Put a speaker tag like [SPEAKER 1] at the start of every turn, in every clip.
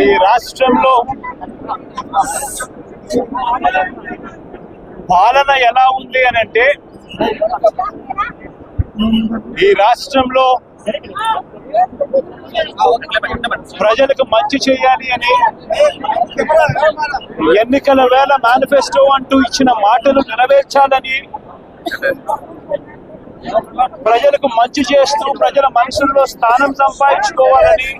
[SPEAKER 1] ఈ రాష్ట్రంలో పాలన ఎలా ఉంది అని అంటే, ఈ రాష్ట్రంలో ప్రజలకు మంచి చేయాలి అని ఎన్నికల వేళ మేనిఫెస్టో అంటూ ఇచ్చిన మాటలు నెరవేర్చాలని, ప్రజలకు మంచి చేస్తూ ప్రజల మనసుల్లో స్థానం సంపాదించుకోవాలని,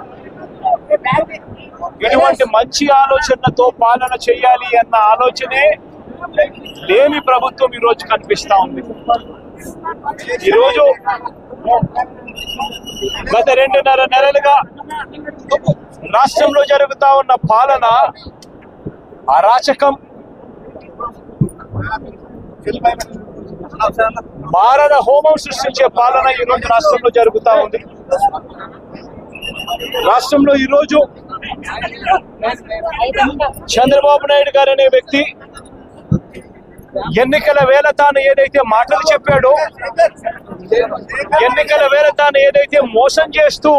[SPEAKER 1] ఇటువంటి మంచి ఆలోచనతో పాలన చేయాలి అన్న ఆలోచనే లేని ప్రభుత్వం ఈరోజు కనిపిస్తా ఉంది. ఈరోజు గత 2.5 నెలలుగా రాష్ట్రంలో జరుగుతా ఉన్న పాలన అరాచకం, మారణ హోమం సృష్టించే పాలన ఈరోజు రాష్ట్రంలో జరుగుతా ఉంది. రాష్ట్రంలో ఈరోజు చంద్రబాబు నాయుడు గారు అనే వ్యక్తి ఎన్నికల వేళ తాను ఏదైతే మాటలు చెప్పాడో, ఎన్నికల వేళ తాను ఏదైతే మోసం చేస్తూ,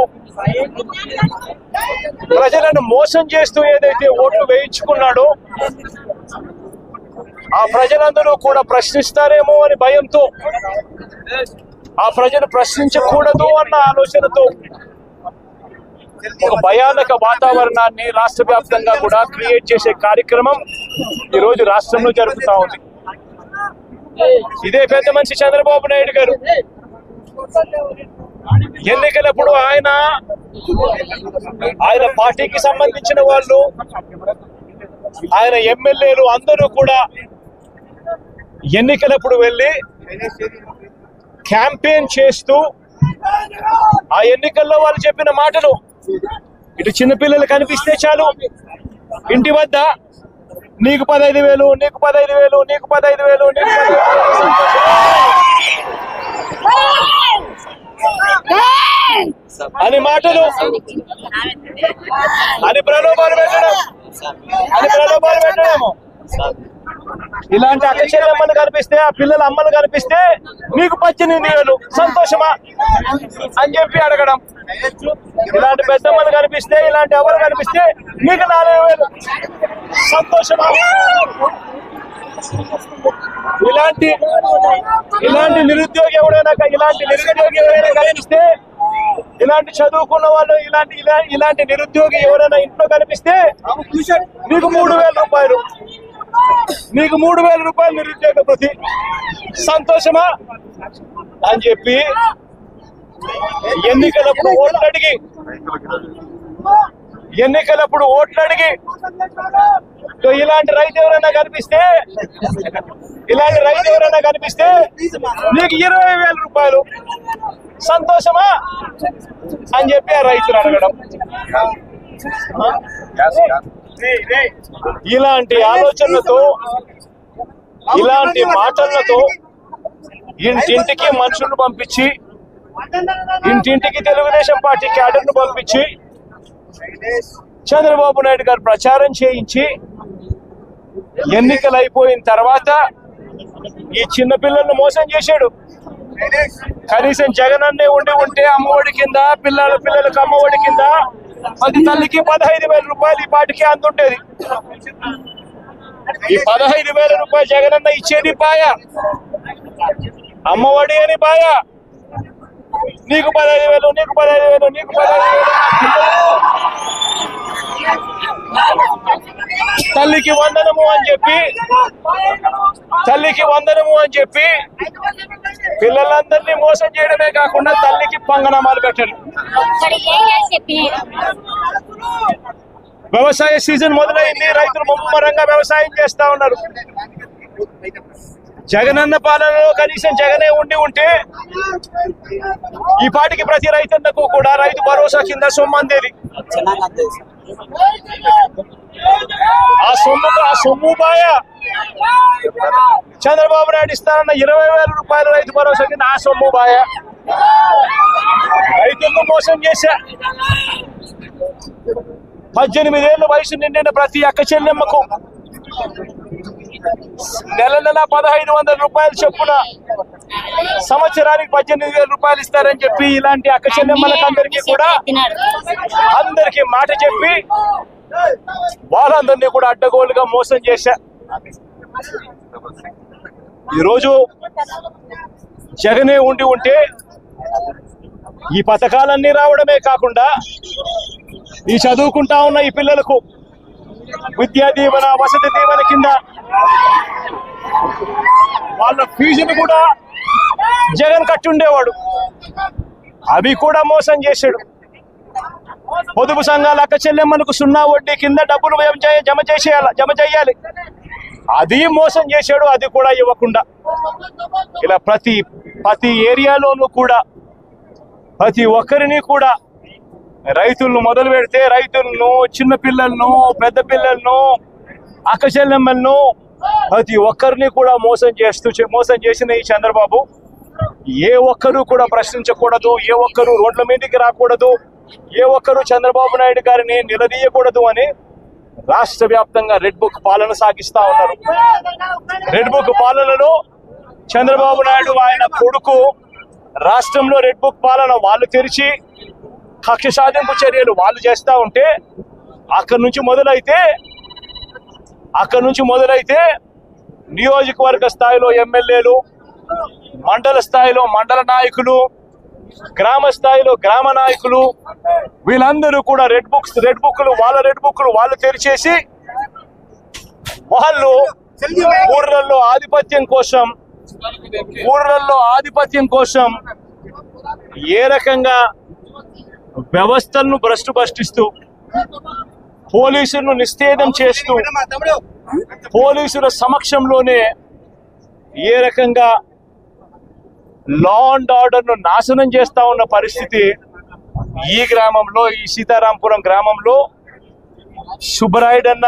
[SPEAKER 1] ప్రజలను మోసం చేస్తూ ఏదైతే ఓట్లు వేయించుకున్నాడో, ఆ ప్రజలందరూ కూడా ప్రశ్నిస్తారేమో అని భయంతో, ఆ ప్రజలు ప్రశ్నించకూడదు అన్న ఆలోచనతో ఒక భయానక వాతావరణాన్ని రాష్ట్ర వ్యాప్తంగా కూడా క్రియేట్ చేసే కార్యక్రమం ఈరోజు రాష్ట్రంలో జరుగుతూ ఉంది. ఇదే పెద్ద మనిషి చంద్రబాబు నాయుడు గారు ఎన్నికలప్పుడు ఆయన పార్టీకి సంబంధించిన వాళ్ళు, ఆయన ఎమ్మెల్యేలు అందరూ కూడా ఎన్నికలప్పుడు వెళ్ళి క్యాంపెయిన్ చేస్తూ ఆ ఎన్నికల్లో వాళ్ళు చెప్పిన మాటలు, ఇటు చిన్నపిల్లలు కనిపిస్తే చాలు ఇంటి వద్ద నీకు 15,000, నీకు 15,000, నీకు 15,000, నీకు 15,000 అని మాటలు, అని ప్రలోభాలు పెట్టడము. ఇలాంటి అక్క చెల్లెమ్మలు కనిపిస్తే, ఆ పిల్లల అమ్మలు కనిపిస్తే నీకు 18,000 సంతోషమా అని చెప్పి అడగడం. ఇలాంటి పెద్దమ్మలు కనిపిస్తే, ఇలాంటి ఎవరు కనిపిస్తే నీకు 4,000 సంతోషమా. ఇలాంటి నిరుద్యోగి ఎవరైనా కనిపిస్తే, ఇలాంటి చదువుకున్న వాళ్ళు, ఇలాంటి నిరుద్యోగి ఎవరైనా ఇంట్లో కనిపిస్తే నీకు 3,000 రూపాయలు, నీకు 3,000 రూపాయలు నిరుద్యోగ ప్రతి సంతోషమా అని చెప్పి ఎన్నికలప్పుడు ఓట్లు అడిగి ఇలాంటి రైతు ఎవరైనా కనిపిస్తే నీకు 20,000 రూపాయలు సంతోషమా అని చెప్పి ఆ రైతులు అడగడం. ఇలాంటి ఆలోచనలతో, ఇలాంటి మాటలతో ఇంటింటికి మనుషులను పంపించి, ఇంటింటికి తెలుగుదేశం పార్టీ క్యాడర్ను పంపించి చంద్రబాబు నాయుడు గారు ప్రచారం చేయించి, ఎన్నికలు అయిపోయిన తర్వాత ఈ చిన్నపిల్లలను మోసం చేశాడు. కనీసం జగనన్నే ఉంటే అమ్మఒడి కింద, పిల్లలకు అమ్మఒడి కింద ప్రతి తల్లికి 15,000 రూపాయలు ఈ పాటికి అందుంటేది. ఈ 15,000 రూపాయలు జగనన్న ఇచ్చేది పాయ, అమ్మఒడి అని పాయ. నీకు 15,000, నీకు 15,000, నీకు 15,000. తల్లికి వందనము అని చెప్పి పిల్లలందరినీ మోసం చేయడమే కాకుండా తల్లికి పంగనామాలు పెట్టండి. వ్యవసాయ సీజన్ మొదలైంది, రైతులు ముమ్మరంగా వ్యవసాయం చేస్తా ఉన్నారు. జగనన్న పాలనలో కనీసం జగనే ఉంటే ఈ పాటికి ప్రతి రైతన్నకు కూడా రైతు భరోసా కింద సొమ్ము అందేది. ఆ సొమ్ము బాయ చంద్రబాబు నాయుడు ఇస్తారన్న 20,000 రూపాయలు రైతు భరోసా కింద ఆ సొమ్ము బాయ రైతులను మోసం చేశా. 18 ఏళ్ల వయసు నిండిన ప్రతి అక్క చెల్లెమ్మకు నెల 1,500 రూపాయలు చొప్పున సంవత్సరానికి 18,000 రూపాయలు ఇస్తారని చెప్పి ఇలాంటి అక్క చెల్లెమ్మలకు అందరికీ మాట చెప్పి వాళ్ళందరినీ కూడా అడ్డగోలుగా మోసం చేశా. ఈరోజు జగనే ఉంటే ఈ పథకాలన్నీ రావడమే కాకుండా ఈ చదువుకుంటా ఉన్న ఈ పిల్లలకు విద్యా దీవెన, వసతి దీవెన కింద వాళ్ళ ఫీజును కూడా జగన్ కట్టుండేవాడు. అవి కూడా మోసం చేశాడు. పొదుపు సంఘాల అక్క చెల్లెమ్మలకు 0 వడ్డీ కింద డబ్బులు జమ చేయాలి, అది మోసం చేశాడు. అది కూడా ఇవ్వకుండా ఇలా ప్రతి ఏరియాలోనూ కూడా ప్రతి ఒక్కరిని కూడా రైతులను మొదలు పెడితే రైతులను, చిన్న పిల్లలను, పెద్ద పిల్లలను, అక్క చెల్లెమ్మలను ప్రతి ఒక్కరిని కూడా మోసం చేసిన ఈ చంద్రబాబు ఏ ఒక్కరూ కూడా ప్రశ్నించకూడదు, ఏ ఒక్కరూ రోడ్ల మీదకి రాకూడదు, ఏ ఒక్కరూ చంద్రబాబు నాయుడు గారిని నిలదీయకూడదు అని రాష్ట్ర వ్యాప్తంగా రెడ్ బుక్ పాలన సాగిస్తా ఉన్నారు. రెడ్ బుక్ పాలనలో చంద్రబాబు నాయుడు ఆయన కొడుకు రాష్ట్రంలో రెడ్ బుక్ పాలన వాళ్ళు తెరిచి కక్ష సాధింపు చర్యలు వాళ్ళు చేస్తా ఉంటే అక్కడి నుంచి మొదలైతే నియోజకవర్గ స్థాయిలో ఎమ్మెల్యేలు, మండల స్థాయిలో మండల నాయకులు, గ్రామ స్థాయిలో గ్రామ నాయకులు వీళ్ళందరూ కూడా రెడ్ బుక్లు వాళ్ళు తెరిచేసి వాళ్ళు ఊర్లలో ఆధిపత్యం కోసం ఏ రకంగా వ్యవస్థలను భ్రష్టిస్తూ పోలీసులను నిస్తేదం చేస్తూ పోలీసుల సమక్షంలోనే ఏ రకంగా లా అండ్ ఆర్డర్ ను నాశనం చేస్తా ఉన్న పరిస్థితి ఈ గ్రామంలో, ఈ సీతారాంపురం గ్రామంలో సుబ్బరాయుడన్న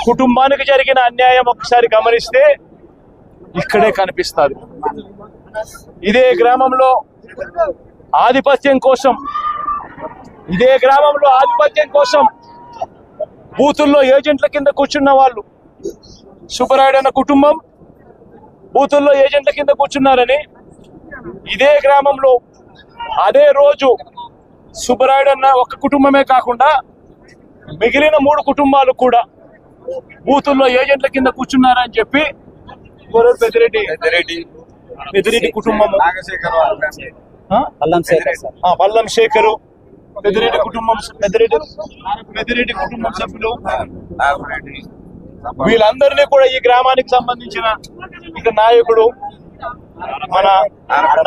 [SPEAKER 1] కుటుంబానికి జరిగిన అన్యాయం ఒకసారి గమనిస్తే ఇక్కడే కనిపిస్తుంది. ఇదే గ్రామంలో ఆధిపత్యం కోసం బూతుల్లో ఏజెంట్ల కింద కూర్చున్న వాళ్ళు, సుబ్బరాయుడన్న కుటుంబం బూతుల్లో ఏజెంట్ల కింద కూర్చున్నారని ఇదే గ్రామంలో అదే రోజు సుబ్బరాయుడన్న ఒక కుటుంబమే కాకుండా మిగిలిన 3 కుటుంబాలు కూడా బూతుల్లో ఏజెంట్ల కింద కూర్చున్నారని చెప్పి పెద్దిరెడ్డి కుటుంబము, పల్లం శేఖరు, పెద్దిరెడ్డి కుటుంబం సభ్యులు వీళ్ళందరినీ కూడా ఈ గ్రామానికి సంబంధించిన ఇక నాయకుడు మన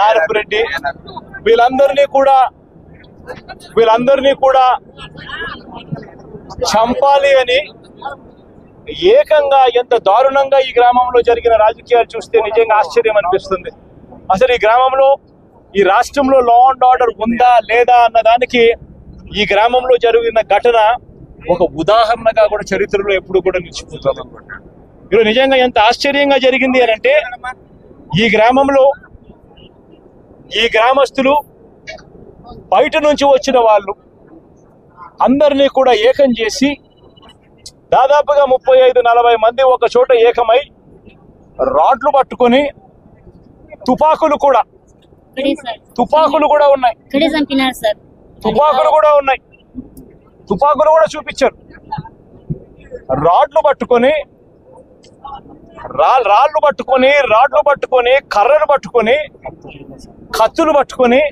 [SPEAKER 1] నారపురెడ్డి వీళ్ళందరినీ కూడా చంపాలి అని ఏకంగా ఎంత దారుణంగా ఈ గ్రామంలో జరిగిన రాజకీయాలు చూస్తే నిజంగా ఆశ్చర్యం అనిపిస్తుంది. అసలు ఈ గ్రామంలో, ఈ రాష్ట్రంలో లా అండ్ ఆర్డర్ ఉందా లేదా అన్నదానికి ఈ గ్రామంలో జరిగిన ఘటన ఒక ఉదాహరణగా కూడా చరిత్రలో ఎప్పుడు కూడా నిలిచిపోతుంది. ఈరోజు నిజంగా ఎంత ఆశ్చర్యంగా జరిగింది అని అంటే ఈ గ్రామస్తులు బయట నుంచి వచ్చిన వాళ్ళు అందరినీ కూడా ఏకం చేసి దాదాపుగా 35-40 మంది ఒక చోట ఏకమై రాడ్లు పట్టుకొని తుపాకులు కూడా ఉన్నాయి, తుపాకులు కూడా చూపించారు. రాడ్లు పట్టుకొని కర్రలు పట్టుకొని కత్తులు పట్టుకొని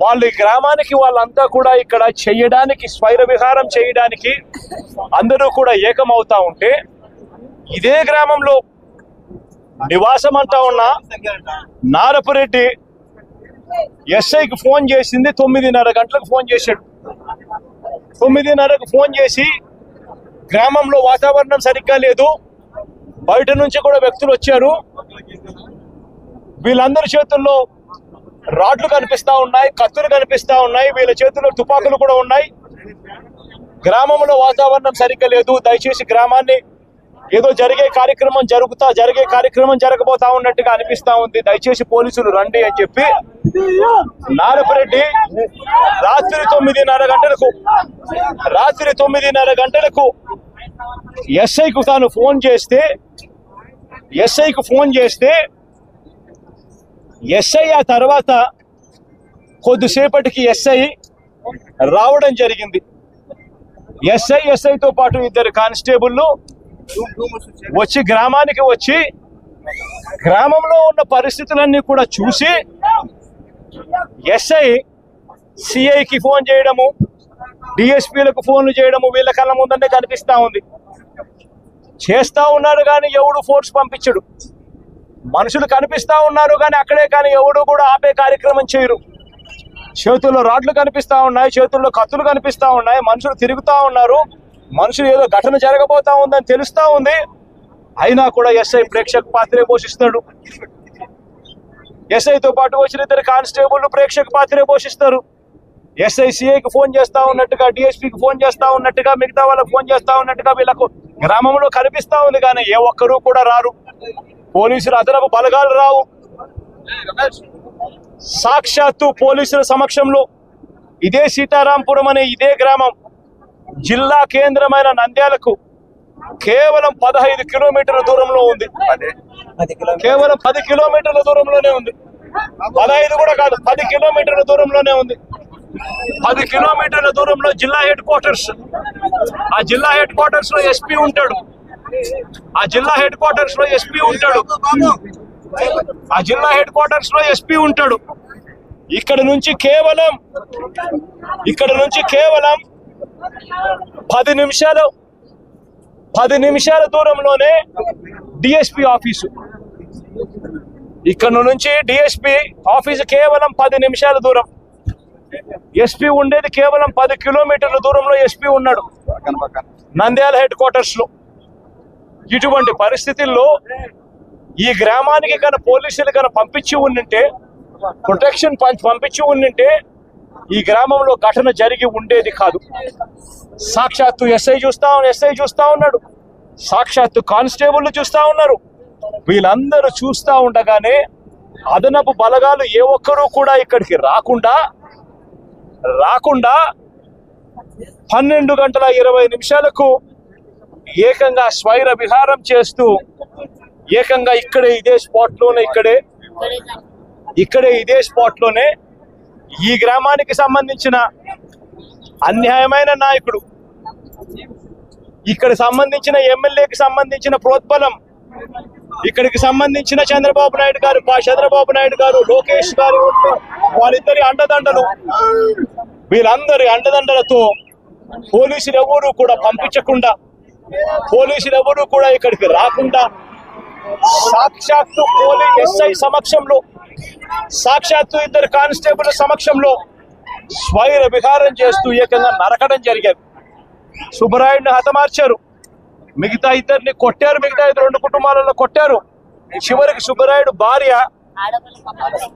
[SPEAKER 1] వాళ్ళు ఈ గ్రామానికి వాళ్ళంతా కూడా ఇక్కడ చేయడానికి, స్వైర విహారం చేయడానికి అందరూ కూడా ఏకమవుతా ఉంటే ఇదే గ్రామంలో నివాసం అంటా ఉన్న నారపురెడ్డి ఎస్ఐకి ఫోన్ చేసింది 9:30 గంటలకు ఫోన్ చేశాడు. 9:30కు ఫోన్ చేసి గ్రామంలో వాతావరణం సరిగ్గా లేదు, బయట నుంచి కూడా వ్యక్తులు వచ్చారు, వీళ్ళందరి చేతుల్లో రాడ్లు కనిపిస్తా ఉన్నాయి, కత్తులు కనిపిస్తా ఉన్నాయి, వీళ్ళ చేతుల్లో తుపాకులు కూడా ఉన్నాయి, గ్రామంలో వాతావరణం సరిగ్గా లేదు, దయచేసి గ్రామాన్ని ఏదో జరిగే కార్యక్రమం జరగబోతా ఉన్నట్టుగా అనిపిస్తా ఉంది, దయచేసి పోలీసులు రండి అని చెప్పి నారపురెడ్డి రాత్రి 9:30 గంటలకు ఎస్ఐకు తాను ఫోన్ చేస్తే ఎస్ఐ ఆ తర్వాత కొద్దిసేపటికి ఎస్ఐ రావడం జరిగింది. ఎస్ఐతో పాటు ఇద్దరు కానిస్టేబుల్ వచ్చి గ్రామానికి వచ్చి గ్రామంలో ఉన్న పరిస్థితులన్నీ కూడా చూసి ఎస్ఐ సిఐకి ఫోన్ చేయడము, డిఎస్పీలకు ఫోన్లు చేయడము వీళ్ళ కళ్ళ ముందనే కనిపిస్తా ఉంది. చేస్తా ఉన్నారు కానీ ఎవడు ఫోర్స్ పంపించడు. మనుషులు కనిపిస్తా ఉన్నారు కానీ అక్కడే కానీ ఎవడు కూడా ఆపే కార్యక్రమం చేయరు. చేతుల్లో రాడ్లు కనిపిస్తా ఉన్నాయి, చేతుల్లో కత్తులు కనిపిస్తా ఉన్నాయి, మనుషులు తిరుగుతా ఉన్నారు, మనుషులు ఏదో ఘటన జరగబోతా ఉందని తెలుస్తా ఉంది. అయినా కూడా ఎస్ఐ ప్రేక్షక పాత్రే పోషిస్తాడు. ఎస్ఐతో పాటు వచ్చిన ఇద్దరు కానిస్టేబుల్ ప్రేక్షక పాత్రే పోషిస్తారు. ఎస్ఐ సిఐకి ఫోన్ చేస్తా ఉన్నట్టుగా, డిఎస్పీకి ఫోన్ చేస్తా ఉన్నట్టుగా, మిగతా వాళ్ళకి ఫోన్ చేస్తా ఉన్నట్టుగా వీళ్ళకు గ్రామంలో కనిపిస్తా ఉంది కానీ ఏ ఒక్కరూ కూడా రారు. పోలీసులు అదనపు బలగాలు రావు. సాక్షాత్తు పోలీసుల సమక్షంలో ఇదే సీతారాంపురం అనే ఇదే గ్రామం జిల్లా కేంద్రమైన నంద్యాలకు కేవలం 15 కిలోమీటర్ల దూరంలో ఉంది. కేవలం 10 కిలోమీటర్ల దూరంలోనే ఉంది. 15 కూడా కాదు, 10 కిలోమీటర్ల దూరంలోనే ఉంది. 10 కిలోమీటర్ల దూరంలో జిల్లా హెడ్ క్వార్టర్స్. ఆ జిల్లా హెడ్ క్వార్టర్స్ లో ఎస్పీ ఉంటాడు. ఆ జిల్లా హెడ్ క్వార్టర్స్ లో ఎస్పీ ఉంటాడు. ఆ జిల్లా హెడ్ క్వార్టర్స్ లో ఎస్పీ ఉంటాడు. ఇక్కడ నుంచి కేవలం 10 నిమిషాల దూరంలోనే డిఎస్పీ ఆఫీసు. ఇక్కడ నుంచి డిఎస్పీ ఆఫీసు కేవలం 10 నిమిషాల దూరం. ఎస్పీ ఉండేది కేవలం 10 కిలోమీటర్ల దూరంలో ఎస్పీ ఉన్నాడు నంద్యాల హెడ్ క్వార్టర్స్ లో. ఇటువంటి పరిస్థితుల్లో ఈ గ్రామానికి కన్నా పోలీసులు కన్నా పంపించి ఉండింటే, ప్రొటెక్షన్ పంపించి ఉండింటే ఈ గ్రామంలో ఘటన జరిగి ఉండేది కాదు. సాక్షాత్తు ఎస్ఐ చూస్తా ఉన్నాడు, సాక్షాత్తు కానిస్టేబుల్ చూస్తా ఉన్నారు. వీళ్ళందరూ చూస్తా ఉండగానే అదనపు బలగాలు ఏ ఒక్కరూ కూడా ఇక్కడికి రాకుండా 12:20 ఏకంగా స్వైర విహారం చేస్తూ ఏకంగా ఇక్కడే ఇదే స్పాట్ లోనే ఈ గ్రామానికి సంబంధించిన అన్యాయమైన నాయకుడు, ఇక్కడ సంబంధించిన ఎమ్మెల్యేకి సంబంధించిన ప్రోద్బలం, ఇక్కడికి సంబంధించిన చంద్రబాబు నాయుడు గారు, లోకేష్ గారు, వాళ్ళిద్దరి అండదండలు, వీళ్ళందరి అండదండలతో పోలీసులు ఎవరు కూడా పంపించకుండా, పోలీసులు ఎవరు కూడా ఇక్కడికి రాకుండా సాక్షాత్తు ఎస్ఐ సమక్షంలో, సాక్షాత్తు ఇద్దరు కానిస్టేబుల్ సమక్షంలో స్వైర విహారం చేస్తూ ఏకంగా నరకడం జరిగారు. సుబ్బరాయుడిని హతమార్చారు, మిగతా ఇద్దరిని కొట్టారు, మిగతా 2 కుటుంబాలలో కొట్టారు. చివరికి సుబ్బరాయుడు భార్య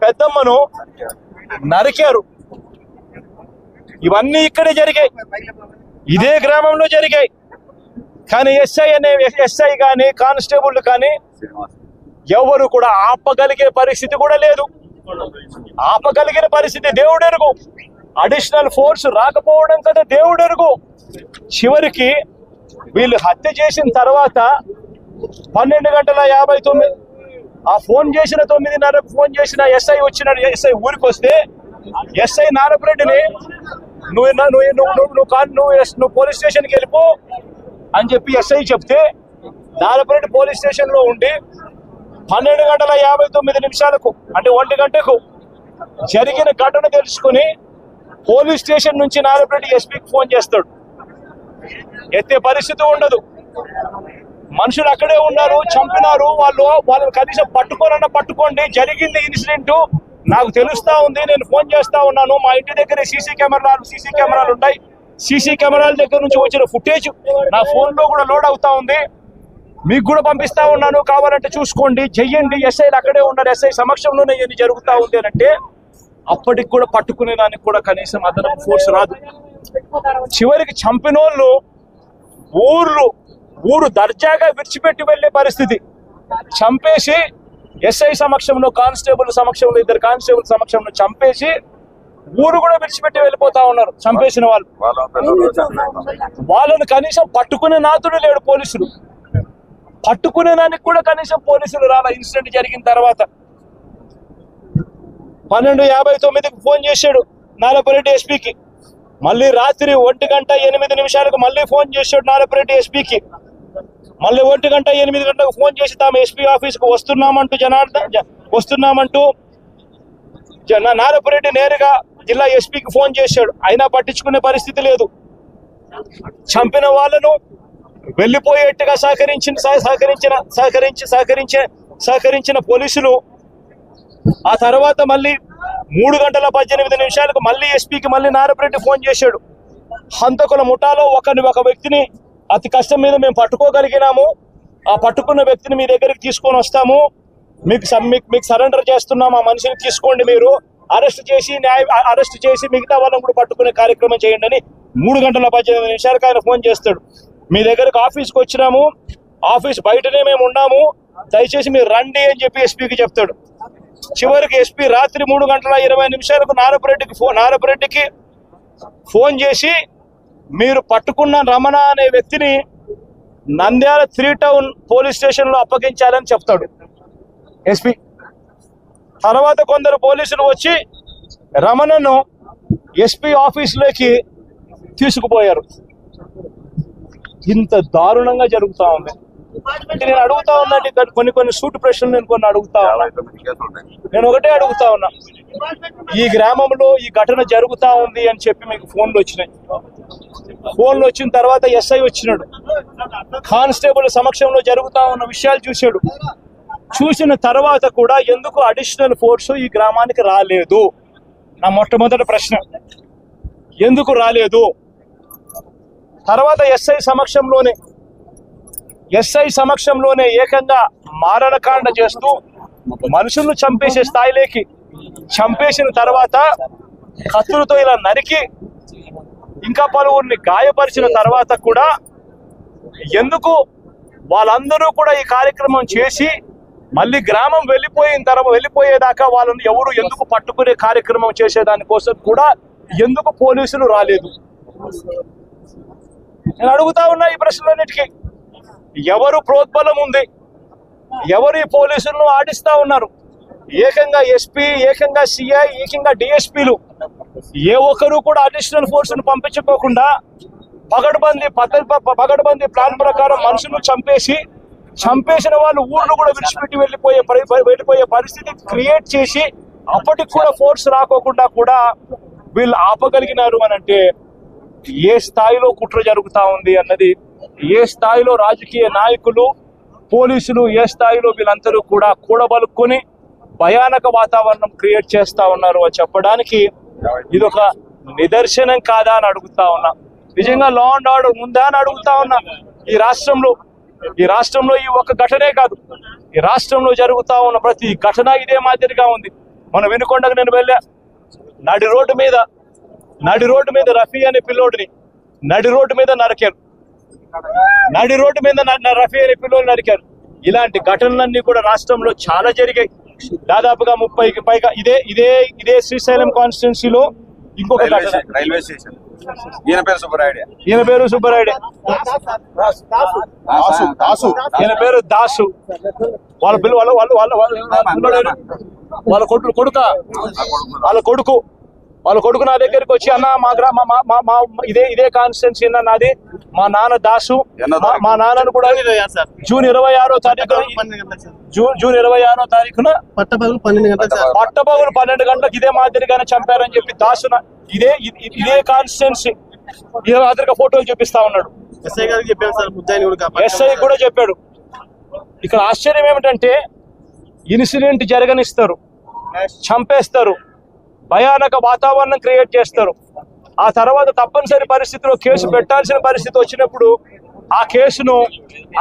[SPEAKER 1] పెద్దమ్మను నరికారు. ఇవన్నీ ఇక్కడే జరిగాయి, ఇదే గ్రామంలో జరిగాయి. కానీ ఎస్ఐ కానీ కానిస్టేబుల్ కానీ ఎవరు కూడా ఆపగలిగే పరిస్థితి కూడా లేదు. ఆపగలిగిన పరిస్థితి దేవుడెరుగు. అడిషనల్ ఫోర్స్ రాకపోవడం కదా దేవుడెరుగు. చివరికి వీళ్ళు హత్య చేసిన తర్వాత 12:59 ఆ ఫోన్ చేసిన 9:30 ఫోన్ చేసిన ఎస్ఐ ఊరికి వస్తే ఎస్ఐ నారపరెడ్డిని నువ్వు పోలీస్ స్టేషన్కి వెళ్ళిపో అని చెప్పి ఎస్ఐ చెప్తే నారపరెడ్డి పోలీస్ స్టేషన్ లో ఉండి 12:59 అంటే 1 గంటకు జరిగిన ఘటన తెలుసుకుని పోలీస్ స్టేషన్ నుంచి నారపరెడ్డి ఎస్పీకి ఫోన్ చేస్తాడు. ఎత్తే పరిస్థితి ఉండదు. మనుషులు అక్కడే ఉన్నారు, చంపినారు, వాళ్ళని కనీసం పట్టుకోండి, జరిగింది ఇన్సిడెంట్ నాకు తెలుస్తా ఉంది, నేను ఫోన్ చేస్తా ఉన్నాను, మా ఇంటి దగ్గర సీసీ కెమెరాలు ఉన్నాయి, సీసీ కెమెరాల దగ్గర నుంచి వచ్చిన ఫుటేజ్ నా ఫోన్ లో కూడా లోడ్ అవుతా ఉంది, మీకు కూడా పంపిస్తా ఉన్నాను, కావాలంటే చూసుకోండి, చెయ్యండి. ఎస్ఐలు అక్కడే ఉన్నారు, ఎస్ఐ సమక్షంలోనే ఇవన్నీ జరుగుతా ఉంది అంటే అప్పటికి కూడా పట్టుకునే దానికి కూడా కనీసం అదనపు ఫోర్స్ రాదు. చివరికి చంపినోళ్ళు ఊరు దర్జాగా విడిచిపెట్టి వెళ్లే పరిస్థితి. చంపేసి ఎస్ఐ సమక్షంలో, కానిస్టేబుల్ సమక్షంలో, 2 కానిస్టేబుల్ సమక్షంలో చంపేసి ఊరు కూడా విడిచిపెట్టి వెళ్ళిపోతా ఉన్నారు చంపేసిన వాళ్ళు. వాళ్ళను కనీసం పట్టుకునే నాతుడు లేడు. పోలీసులు పట్టుకునే దానికి కూడా కనీసం పోలీసులు రాలా. ఇన్సిడెంట్ జరిగిన తర్వాత 12:59కి ఫోన్ చేశాడు నారపరెడ్డి ఎస్పీకి. మళ్ళీ రాత్రి 1:08 మళ్ళీ ఫోన్ చేశాడు నారపరెడ్డి ఎస్పీకి. మళ్ళీ 1:08 ఫోన్ చేసి తాము ఎస్పీ ఆఫీస్కు వస్తున్నామంటూ నారపరెడ్డి నేరుగా జిల్లా ఎస్పీకి ఫోన్ చేశాడు. అయినా పట్టించుకునే పరిస్థితి లేదు. చంపిన వాళ్ళను వెళ్ళిపోయేట్టుగా సహకరించిన పోలీసులు ఆ తర్వాత మళ్ళీ 3:18 మళ్ళీ ఎస్పీకి మళ్ళీ నారపరెడ్డి ఫోన్ చేశాడు. హంతకుల ముఠాలో ఒక వ్యక్తిని అతి కష్టం మీద మేము పట్టుకోగలిగినాము. ఆ పట్టుకున్న వ్యక్తిని మీ దగ్గరికి తీసుకొని వస్తాము, మీకు సరెండర్ చేస్తున్నాము, ఆ మనిషిని తీసుకోండి, మీరు అరెస్ట్ చేసి మిగతా వాళ్ళని కూడా పట్టుకునే కార్యక్రమం చేయండి అని 3:18 ఆయన ఫోన్ చేస్తాడు. మీ దగ్గరకు ఆఫీస్కి వచ్చినాము, ఆఫీస్ బయటనే మేము ఉన్నాము, దయచేసి మీరు రండి అని చెప్పి ఎస్పీకి చెప్తాడు. చివరికి ఎస్పీ రాత్రి 3:20 నారపరెడ్డికి ఫోన్ చేసి మీరు పట్టుకున్న రమణ అనే వ్యక్తిని నంద్యాల 3 టౌన్ పోలీస్ స్టేషన్ లో అప్పగించాలని చెప్తాడు ఎస్పీ. తర్వాత కొందరు పోలీసులు వచ్చి రమణను ఎస్పీ ఆఫీసులోకి తీసుకుపోయారు. ఇంత దారుణంగా జరుగుతా ఉంది. నేను అడుగుతా ఉన్నా, కొన్ని సూటు ప్రశ్నలు నేను అడుగుతా ఉన్నా. నేను ఒకటే అడుగుతా ఉన్నా, ఈ గ్రామంలో ఈ ఘటన జరుగుతా ఉంది అని చెప్పి మీకు ఫోన్లు వచ్చినాయి. ఫోన్లు వచ్చిన తర్వాత ఎస్ఐ వచ్చినాడు, కానిస్టేబుల్ సమక్షంలో జరుగుతా ఉన్న విషయాలు చూశాడు. చూసిన తర్వాత కూడా ఎందుకు అడిషనల్ ఫోర్స్ ఈ గ్రామానికి రాలేదు? నా మొట్టమొదటి ప్రశ్న, ఎందుకు రాలేదు? తర్వాత ఎస్ఐ సమక్షంలోనే ఏకంగా మారణకాండ చేస్తూ మనుషులను చంపేసే స్థాయిలోకి చంపేసిన తర్వాత కత్తులతో ఇలా నరికి ఇంకా పలువురిని గాయపరిచిన తర్వాత కూడా ఎందుకు వాళ్ళందరూ కూడా ఈ కార్యక్రమం చేసి మళ్ళీ గ్రామం వెళ్ళిపోయేదాకా వాళ్ళని ఎవరు ఎందుకు పట్టుకునే కార్యక్రమం చేసేదానికోసం కూడా ఎందుకు పోలీసులు రాలేదు? నేను అడుగుతా ఉన్నా ఈ ప్రశ్నలన్నిటికీ. ఎవరు ప్రోద్బలం ఉంది? ఎవరు ఈ పోలీసులను ఆడిస్తా ఉన్నారు? ఏకంగా ఎస్పీ, ఏకంగా సిఐ, ఏకంగా డిఎస్పీలు ఏ ఒక్కరు కూడా అడిషనల్ ఫోర్స్ ను పంపించుకోకుండా పగడ్బందీ ప్లాన్ ప్రకారం మనుషులను చంపేసిన వాళ్ళు ఊర్లు కూడా విడిచిపెట్టి వెళ్ళిపోయే పరిస్థితి క్రియేట్ చేసి అప్పటికి కూడా ఫోర్స్ రాకోకుండా కూడా వీళ్ళు ఆపగలిగినారు అని అంటే ఏ స్థాయిలో కుట్ర జరుగుతా ఉంది అన్నది, ఏ స్థాయిలో రాజకీయ నాయకులు, పోలీసులు, ఏ స్థాయిలో వీళ్ళందరూ కూడా కూడబలుక్కొని భయానక వాతావరణం క్రియేట్ చేస్తా ఉన్నారు అని చెప్పడానికి ఇది ఒక నిదర్శనం కాదా అని అడుగుతా ఉన్నా. నిజంగా లా అండ్ ఆర్డర్ ఉందా అని అడుగుతా ఉన్నా. ఈ రాష్ట్రంలో ఈ ఒక్క ఘటనే కాదు, ఈ రాష్ట్రంలో జరుగుతా ఉన్న ప్రతి ఘటన ఇదే మాదిరిగా ఉంది. మన వినుకొండకు నేను వెళ్ళా, నడి రోడ్డు మీద రఫీ అనే పిల్లోడిని నడి రోడ్డు మీద నరికారు. రఫీ అనే పిల్లోడిని నరికారు. ఇలాంటి ఘటనలన్నీ కూడా రాష్ట్రంలో చాలా జరిగాయి. దాదాపుగా 30కి పైగా ఇదే శ్రీశైలం కాన్స్టిట్యున్సీలో ఇంకొక ఘటన.
[SPEAKER 2] రైల్వే స్టేషన్, ఈయన పేరు
[SPEAKER 1] సుబ్బరాయుడే, ఈయన పేరు దాసు. వాళ్ళ కొడుకు నా దగ్గరికి వచ్చి, అన్న మా ఇదే కాన్స్టిట్యున్సీ అన్న నాది, మా నాన్న దాసు, మా నాన్నను కూడా జూన్ 26వ తారీఖున పట్టపగలు 12 గంటలకు ఇదే మాదిరిగానే చంపారని చెప్పి దాసు ఇదే కాన్స్టిట్యున్సీ ఇదే మాదిరిగా ఫోటోలు చూపిస్తా ఉన్నాడు. ఎస్ఐ కూడా చెప్పాడు. ఇక్కడ ఆశ్చర్యం ఏమిటంటే ఇన్సిడెంట్ జరగనిస్తారు, చంపేస్తారు, భయానక వాతావరణం క్రియేట్ చేస్తారు. ఆ తర్వాత తప్పనిసరి పరిస్థితిలో కేసు పెట్టాల్సిన పరిస్థితి వచ్చినప్పుడు ఆ కేసును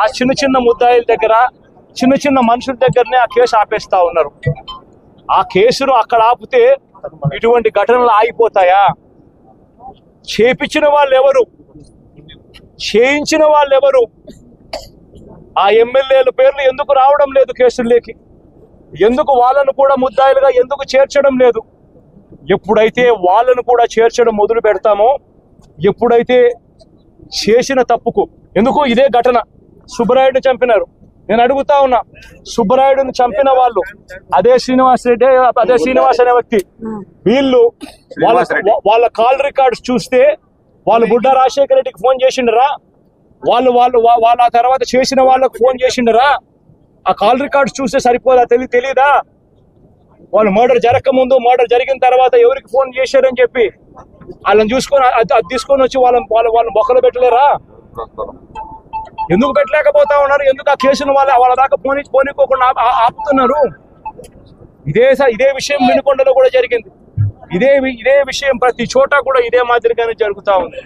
[SPEAKER 1] ఆ చిన్న ముద్దాయిల దగ్గర, చిన్న మనుషుల దగ్గరనే ఆ కేసు ఆపేస్తా ఉన్నారు. ఆ కేసును అక్కడ ఆపితే ఇటువంటి ఘటనలు ఆగిపోతాయా? చేపించిన వాళ్ళు ఎవరు? చేయించిన వాళ్ళు ఎవరు? ఆ ఎమ్మెల్యేల పేర్లు ఎందుకు రావడం లేదు కేసుల్లోకి? ఎందుకు వాళ్ళను కూడా ముద్దాయిలుగా ఎందుకు చేర్చడం లేదు? ఎప్పుడైతే వాళ్ళను కూడా చేర్చడం మొదలు పెడతామో, ఎప్పుడైతే చేసిన తప్పుకు, ఎందుకు ఇదే ఘటన సుబ్బరాయుడిని చంపినారు. నేను అడుగుతా ఉన్నా, సుబ్బరాయుడిని చంపిన వాళ్ళు అదే శ్రీనివాస్ రెడ్డి, అదే శ్రీనివాస్ అనే వ్యక్తి, వీళ్ళు వాళ్ళ కాల్ రికార్డ్స్ చూస్తే వాళ్ళు బుడ్డా రాజశేఖర రెడ్డికి ఫోన్ చేసిండరా, వాళ్ళు ఆ తర్వాత చేసిన వాళ్ళకు ఫోన్ చేసిండరా? ఆ కాల్ రికార్డ్స్ చూస్తే సరిపోదా? తెలీదా? వాళ్ళు మర్డర్ జరగకముందు, మర్డర్ జరిగిన తర్వాత ఎవరికి ఫోన్ చేశారని చెప్పి వాళ్ళని చూసుకొని అది తీసుకొని వచ్చి వాళ్ళ మొక్కలు పెట్టలేరా? ఎందుకు పెట్టలేకపోతా ఉన్నారు? ఎందుకు ఆ కేసును వాళ్ళ దాకా పోనీకోకుండా ఆపుతున్నారు? ఇదే విషయం వినుకొండలో కూడా జరిగింది. ఇదే విషయం ప్రతి చోట కూడా ఇదే మాదిరిగానే జరుగుతూ ఉంది.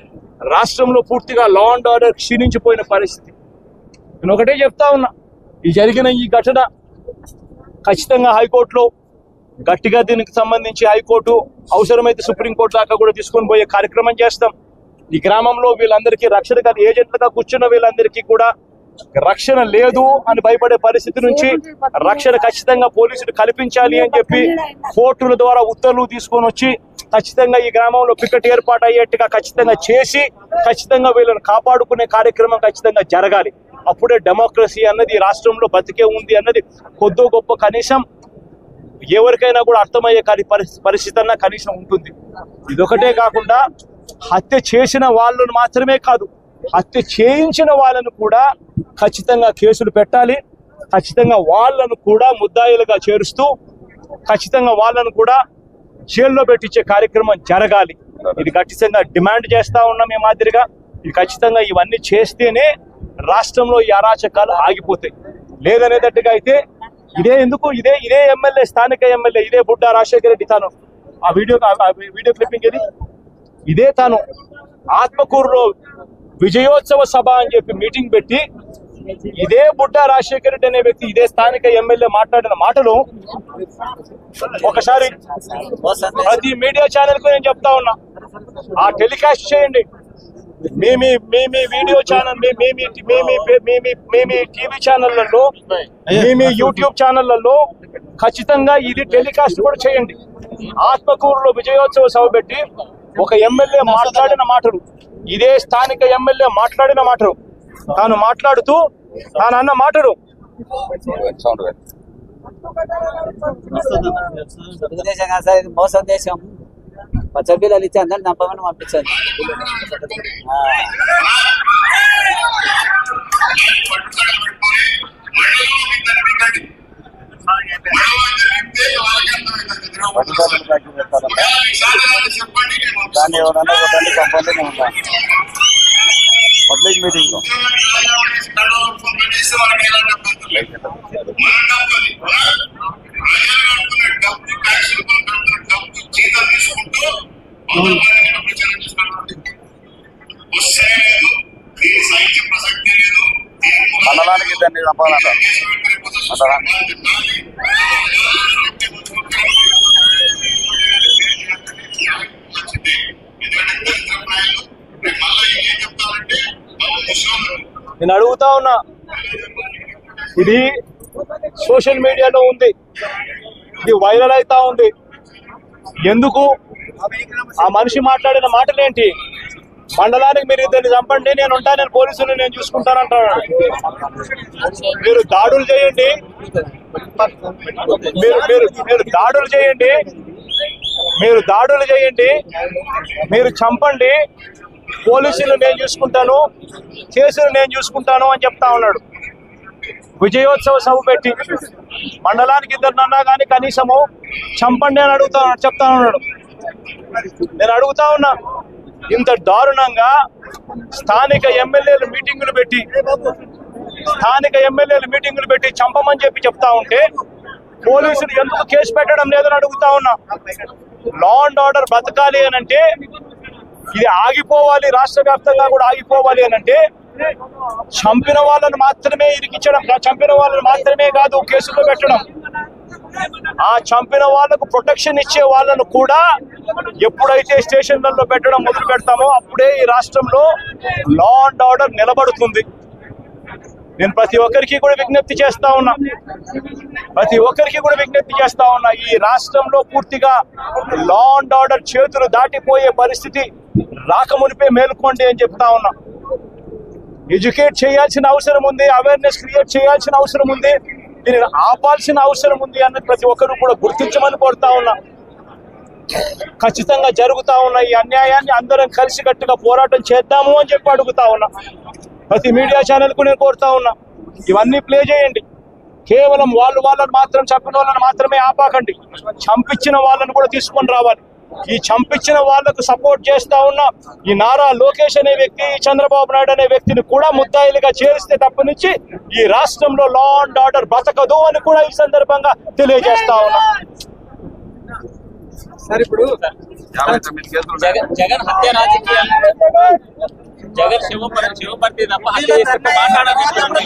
[SPEAKER 1] రాష్ట్రంలో పూర్తిగా లా అండ్ ఆర్డర్ క్షీణించిపోయిన పరిస్థితి. నేను ఒకటే చెప్తా ఉన్నా, ఈ జరిగిన ఈ ఘటన ఖచ్చితంగా హైకోర్టులో గట్టిగా దీనికి సంబంధించి హైకోర్టు అవసరమైతే సుప్రీంకోర్టు దాకా కూడా తీసుకొని పోయే కార్యక్రమం చేస్తాం. ఈ గ్రామంలో వీళ్ళందరికీ రక్షణ ఏజెంట్లుగా కూర్చున్న వీళ్ళందరికీ కూడా రక్షణ లేదు అని భయపడే పరిస్థితి నుంచి రక్షణ ఖచ్చితంగా పోలీసులు కల్పించాలి అని చెప్పి కోర్టుల ద్వారా ఉత్తర్వులు తీసుకొని వచ్చి ఖచ్చితంగా ఈ గ్రామంలో పికెట్ ఏర్పాటు అయ్యేట్టుగా ఖచ్చితంగా చేసి ఖచ్చితంగా వీళ్ళని కాపాడుకునే కార్యక్రమం ఖచ్చితంగా జరగాలి. అప్పుడే డెమోక్రసీ అన్నది రాష్ట్రంలో బతికే ఉంది అన్నది కొద్దో గొప్ప కనీసం ఎవరికైనా కూడా అర్థమయ్యే పరిస్థితి అన్న కనీసం ఉంటుంది. ఇదొకటే కాకుండా హత్య చేసిన వాళ్ళను మాత్రమే కాదు, హత్య చేయించిన వాళ్ళను కూడా ఖచ్చితంగా కేసులు పెట్టాలి. ఖచ్చితంగా వాళ్ళను కూడా ముద్దాయిలుగా చేరుస్తూ ఖచ్చితంగా వాళ్ళను కూడా జైల్లో పెట్టించే కార్యక్రమం జరగాలి. ఇది ఖచ్చితంగా డిమాండ్ చేస్తా ఉన్నాం. ఈ మాదిరిగా ఇది ఖచ్చితంగా ఇవన్నీ చేస్తేనే రాష్ట్రంలో ఈ అరాచకాలు ఆగిపోతాయి. లేదనేటట్టుగా అయితే ఇదే ఎమ్మెల్యే, స్థానిక ఎమ్మెల్యే ఇదే బుడ్డా రాజశేఖర రెడ్డి, తాను ఆ వీడియో క్లిప్పింగ్ ఇదే తాను ఆత్మకూరులో విజయోత్సవ సభ అని చెప్పి మీటింగ్ పెట్టి ఇదే బుడ్డా రాజశేఖర రెడ్డి అనే వ్యక్తి ఇదే స్థానిక ఎమ్మెల్యే మాట్లాడిన మాటలు ఒకసారి ప్రతి మీడియా ఛానల్ కు నేను చెప్తా ఉన్నా, ఆ టెలికాస్ట్ చేయండి. మీ వీడియో ఛానల్, మీ టీవీ ఛానళ్లలో, మీ యూట్యూబ్ ఛానళ్లలో ఖచ్చితంగా ఇది టెలికాస్ట్ కూడా చేయండి. ఆత్మకూరులో విజయోత్సవ సభ పెట్టి ఒక ఎమ్మెల్యే మాట్లాడిన మాటలు, ఇదే స్థానిక ఎమ్మెల్యే మాట్లాడిన మాటలు, తాను మాట్లాడుతూ తాను అన్న మాటలు
[SPEAKER 3] మోసం దేశం పచ్చపిల్లలు ఇచ్చి అందరిని నంపమని పంపించారు.
[SPEAKER 2] దాన్ని ఎవరన్నా ఒకటి కంపల్సరీ ఉంటా పబ్లిక్ మీటింగ్ లో మండలానికి దాన్ని చంపాలంట అంటారా?
[SPEAKER 1] నేను అడుగుతా ఉన్నా, ఇది సోషల్ మీడియాలో ఉంది, ఇది వైరల్ అవుతా ఉంది. ఎందుకు? ఆ మనిషి మాట్లాడిన మాటలేంటి? మండలానికి మీరు ఇద్దరిని చంపండి, నేను ఉంటాను, నేను పోలీసులు నేను చూసుకుంటానంటాడు. మీరు దాడులు చేయండి, మీరు దాడులు చేయండి, మీరు చంపండి, పోలీసులు నేను చూసుకుంటాను, కేసులు నేను చూసుకుంటాను అని చెప్తా ఉన్నాడు. విజయోత్సవ సభ పెట్టి మండలానికి ఇద్దరినన్నా కానీ కనీసము చంపండి అని చెప్తా ఉన్నాడు. నేను అడుగుతా ఉన్నా, ఇంత దారుణంగా స్థానిక ఎమ్మెల్యేలు మీటింగులు పెట్టి చంపమని చెప్పి చెప్తా ఉంటే పోలీసులు ఎందుకు కేసు పెట్టడం లేదని అడుగుతా ఉన్నా. లా అండ్ ఆర్డర్ బ్రతకాలి అని అంటే, ఇది ఆగిపోవాలి, రాష్ట్ర వ్యాప్తంగా కూడా ఆగిపోవాలి అని అంటే చంపిన వాళ్ళను మాత్రమే ఇరికించడం, చంపిన వాళ్ళని మాత్రమే కాదు కేసుల్లో పెట్టడం, ఆ చంపిన వాళ్లకు ప్రొటెక్షన్ ఇచ్చే వాళ్ళను కూడా ఎప్పుడైతే స్టేషన్లలో పెట్టడం మొదలు పెడతామో అప్పుడే ఈ రాష్ట్రంలో లా అండ్ ఆర్డర్ నిలబడుతుంది. నేను ప్రతి ఒక్కరికి కూడా విజ్ఞప్తి చేస్తా ఉన్నా, ఈ రాష్ట్రంలో పూర్తిగా లా అండ్ ఆర్డర్ చేతులు దాటిపోయే పరిస్థితి రాకమునిపే మేల్కోండి అని చెప్తా ఉన్నా. ఎడ్యుకేట్ చేయాల్సిన అవసరం ఉంది, అవేర్నెస్ క్రియేట్ చేయాల్సిన అవసరం ఉంది, దీనిని ఆపాల్సిన అవసరం ఉంది అన్నది ప్రతి ఒక్కరు కూడా గుర్తించమని కోరుతా ఉన్నా. ఖచ్చితంగా జరుగుతా ఉన్న ఈ అన్యాయాన్ని అందరం కలిసికట్టుగా పోరాటం చేద్దాము అని చెప్పి అడుగుతా ఉన్నా. ప్రతి మీడియా ఛానల్ కు నేను కోరుతా ఉన్నా, ఇవన్నీ ప్లే చేయండి. కేవలం వాళ్ళని మాత్రం చంపిన వాళ్ళని మాత్రమే ఆపాకండి, చంపించిన వాళ్ళని కూడా తీసుకొని రావాలి. ఈ చంపించిన వాళ్లకు సపోర్ట్ చేస్తా ఉన్న ఈ నారా లోకేష్ అనే వ్యక్తి, చంద్రబాబు నాయుడు అనే వ్యక్తిని కూడా ముద్దాయిలుగా చేరిస్తే తప్పనిచ్చి ఈ రాష్ట్రంలో లా అండ్ ఆర్డర్ బతకదు అని కూడా ఈ సందర్భంగా తెలియజేస్తా ఉన్నా.
[SPEAKER 3] సార్ ఇప్పుడు
[SPEAKER 2] 59 కేసులు ఉన్నాయి.
[SPEAKER 3] జగన్ హత్య రాజకీయాలు, జగన్ శివపర్తి తప్ప హత్య చేస్తే మాట్లాడాలి.